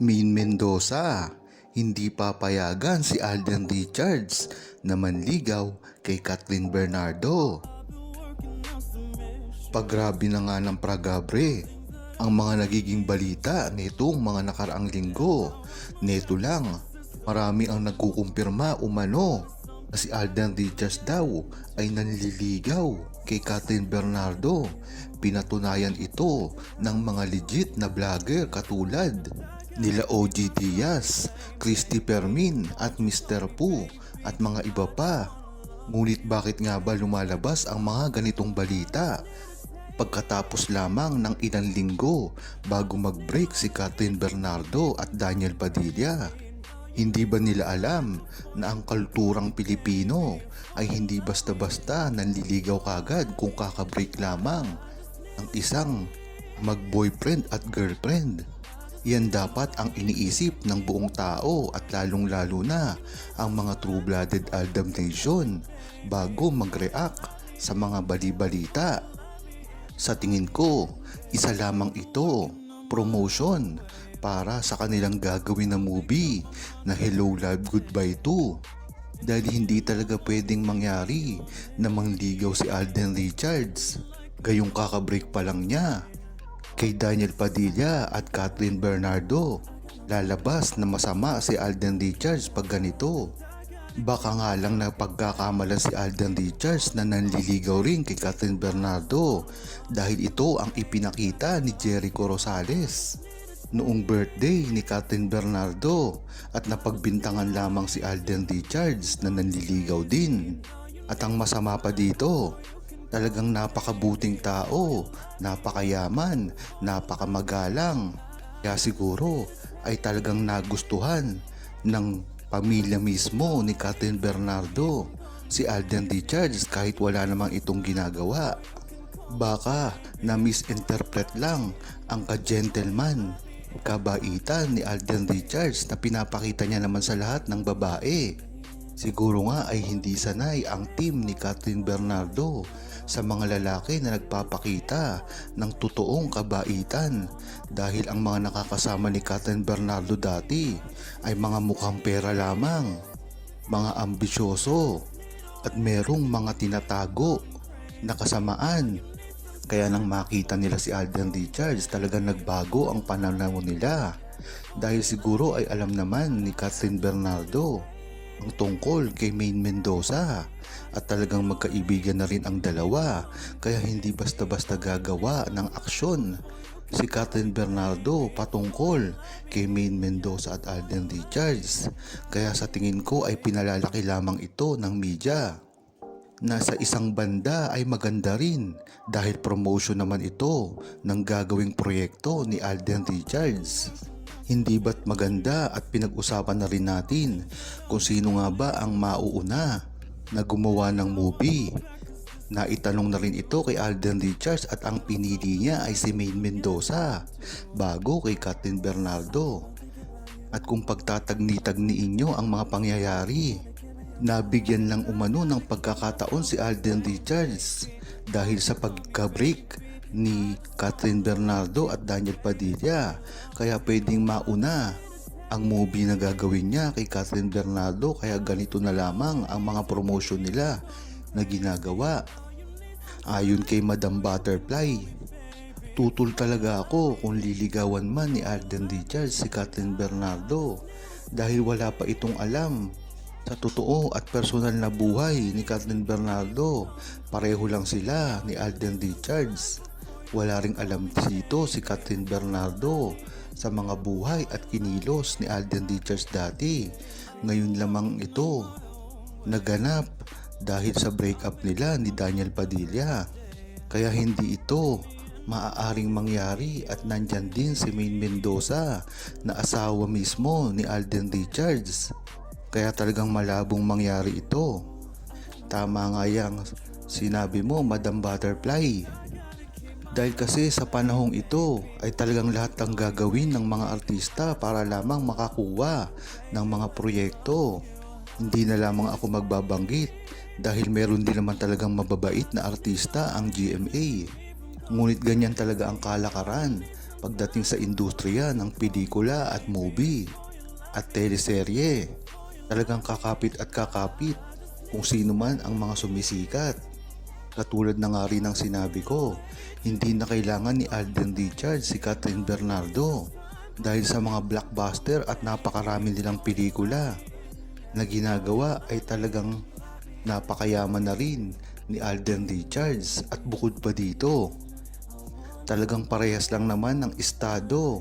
Main Mendoza, hindi papayagan si Alden Richards na manligaw kay Kathleen Bernardo. Pagrabe na nga ng pragabre ang mga nagiging balita nitong mga nakaraang linggo. Neto lang, marami ang nagkukumpirma umano na si Alden Richards daw ay nanliligaw kay Kathleen Bernardo. Pinatunayan ito ng mga legit na vlogger katulad nila OG Diaz, Christy Permin at Mr. Poo at mga iba pa. Ngunit bakit nga ba lumalabas ang mga ganitong balita pagkatapos lamang ng ilang linggo bago mag-break si Kathleen Bernardo at Daniel Padilla? Hindi ba nila alam na ang kulturang Pilipino ay hindi basta-basta nanliligaw kagad kung kakabreak lamang ang isang mag-boyfriend at girlfriend? Yan dapat ang iniisip ng buong tao at lalong-lalo na ang mga true-blooded Aldab Nation bago mag-react sa mga bali-balita. Sa tingin ko, isa lamang ito, promotion para sa kanilang gagawin na movie na Hello Love Goodbye 2. Dahil hindi talaga pwedeng mangyari na mangligaw si Alden Richards. Gayong kakabreak pa lang niya kay Daniel Padilla at Kathleen Bernardo. Lalabas na masama si Alden Richards pag ganito. Baka nga lang na pagkakamalan si Alden Richards na nanliligaw rin kay Kathleen Bernardo dahil ito ang ipinakita ni Jericho Rosales noong birthday ni Kathleen Bernardo at napagbintangan lamang si Alden Richards na nanliligaw din. At ang masama pa dito, talagang napakabuting tao, napakayaman, napakamagalang. Kaya siguro ay talagang nagustuhan ng pamilya mismo ni Kathleen Bernardo si Alden Richards kahit wala namang itong ginagawa. Baka na misinterpret lang ang ka-gentleman, kabaitan ni Alden Richards na pinapakita niya naman sa lahat ng babae. Siguro nga ay hindi sanay ang team ni Kathleen Bernardo sa mga lalaki na nagpapakita ng totoong kabaitan dahil ang mga nakakasama ni Kathleen Bernardo dati ay mga mukhang pera lamang, mga ambisyoso at merong mga tinatago na kasamaan. Kaya nang makita nila si Alden Richards, talagang nagbago ang pananaw nila dahil siguro ay alam naman ni Kathleen Bernardo ang tungkol kay Main Mendoza at talagang magkaibigan na rin ang dalawa, kaya hindi basta-basta gagawa ng aksyon si Kathleen Bernardo patungkol kay Main Mendoza at Alden Richards. Kaya sa tingin ko ay pinalalaki lamang ito ng media. Nasa isang banda ay maganda rin dahil promotion naman ito ng gagawing proyekto ni Alden Richards. Hindi ba't maganda at pinag-usapan na rin natin kung sino nga ba ang mauuna na gumawa ng movie? Naitanong na rin ito kay Alden Richards at ang pinili niya ay si Main Mendoza bago kay Kathleen Bernardo. At kung pagtatagni-tagniin nyo ang mga pangyayari, nabigyan lang umano ng pagkakataon si Alden Richards dahil sa pagka-break ni Kathleen Bernardo at Daniel Padilla, kaya pwedeng mauna ang movie na gagawin niya kay Kathleen Bernardo, kaya ganito na lamang ang mga promotion nila na ginagawa. Ayon kay Madam Butterfly, tutol talaga ako kung liligawan man ni Alden Richards si Kathleen Bernardo dahil wala pa itong alam sa totoo at personal na buhay ni Kathleen Bernardo. Pareho lang sila ni Alden Richards. Wala ring alam dito si Kathleen Bernardo sa mga buhay at kinilos ni Alden Richards dati. Ngayon lamang ito naganap dahil sa breakup nila ni Daniel Padilla. Kaya hindi ito maaaring mangyari at nandyan din si Main Mendoza na asawa mismo ni Alden Richards. Kaya talagang malabong mangyari ito. Tama nga yang sinabi mo, Madam Butterfly. Dahil kasi sa panahong ito ay talagang lahat ang gagawin ng mga artista para lamang makakuha ng mga proyekto. Hindi na lamang ako magbabanggit dahil meron din naman talagang mababait na artista ang GMA. Ngunit ganyan talaga ang kalakaran pagdating sa industriya ng pelikula at movie at teleserye. Talagang kakapit at kakapit kung sino man ang mga sumisikat. Katulad na nga rin ng sinabi ko, hindi na kailangan ni Alden Richards si Catherine Bernardo dahil sa mga blockbuster at napakarami nilang pelikula na ginagawa ay talagang napakayaman na rin ni Alden Richards. At bukod pa dito, talagang parehas lang naman ng estado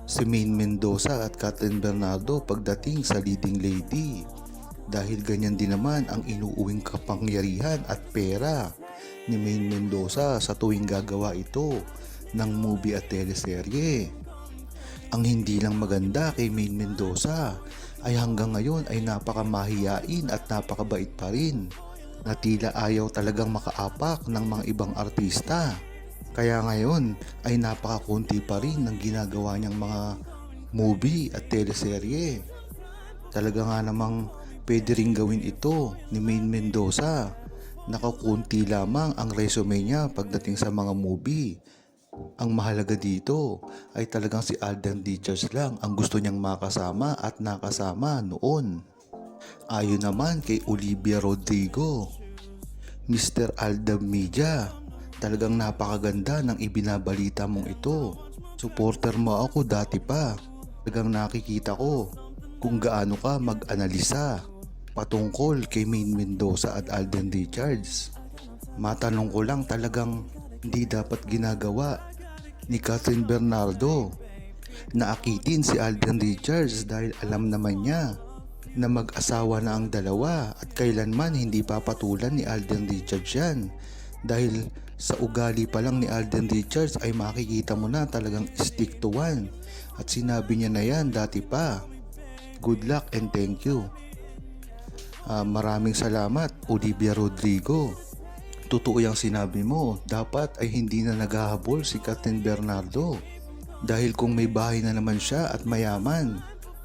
si Maine Mendoza at Catherine Bernardo pagdating sa leading lady, dahil ganyan din naman ang inuuwing kapangyarihan at pera ni Maine Mendoza sa tuwing gagawa ito ng movie at teleserye. Ang hindi lang maganda kay Maine Mendoza ay hanggang ngayon ay napakamahiyain at napakabait pa rin, na tila ayaw talagang makaapak ng mga ibang artista. Kaya ngayon ay napakakunti pa rin ng ginagawa niyang mga movie at teleserye. Talaga nga namang pwede rin gawin ito ni Maine Mendoza. Nakakunti lamang ang resume niya pagdating sa mga movie. Ang mahalaga dito ay talagang si Alden Richards lang ang gusto niyang makasama at nakasama noon. Ayon naman kay Olivia Rodrigo, Mr. Aldab Media, talagang napakaganda ng ibinabalita mong ito. Supporter mo ako dati pa. Talagang nakikita ko kung gaano ka mag-analisa patungkol kay Maine Mendoza at Alden Richards. Matanong ko lang, talagang hindi dapat ginagawa ni Catherine Bernardo na akitin si Alden Richards dahil alam naman niya na mag-asawa na ang dalawa at kailanman hindi papatulan ni Alden Richards yan, dahil sa ugali pa lang ni Alden Richards ay makikita mo na talagang stick to one, at sinabi niya na yan dati pa. Good luck and thank you. Maraming salamat, Olivia Rodrigo. Totoo yung sinabi mo, dapat ay hindi na naghahabol si Catherine Bernardo, dahil kung may bahay na naman siya at mayaman,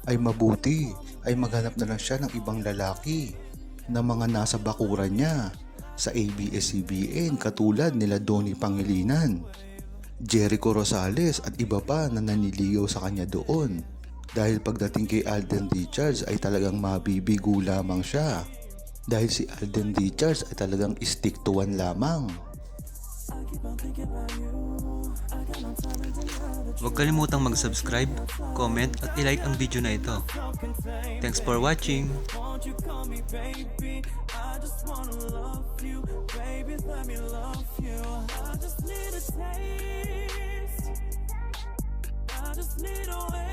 ay mabuti ay maghanap na lang siya ng ibang lalaki na mga nasa bakuran niya sa ABS-CBN, katulad nila Donnie Pangilinan, Jericho Rosales at iba pa na naniligaw sa kanya doon. Dahil pagdating kay Alden Richards ay talagang mabibigo lamang siya, dahil si Alden Richards ay talagang stick to one lamang. Huwag kalimutang mag-subscribe, comment at i-like ang video na ito. Thanks for watching! I just need a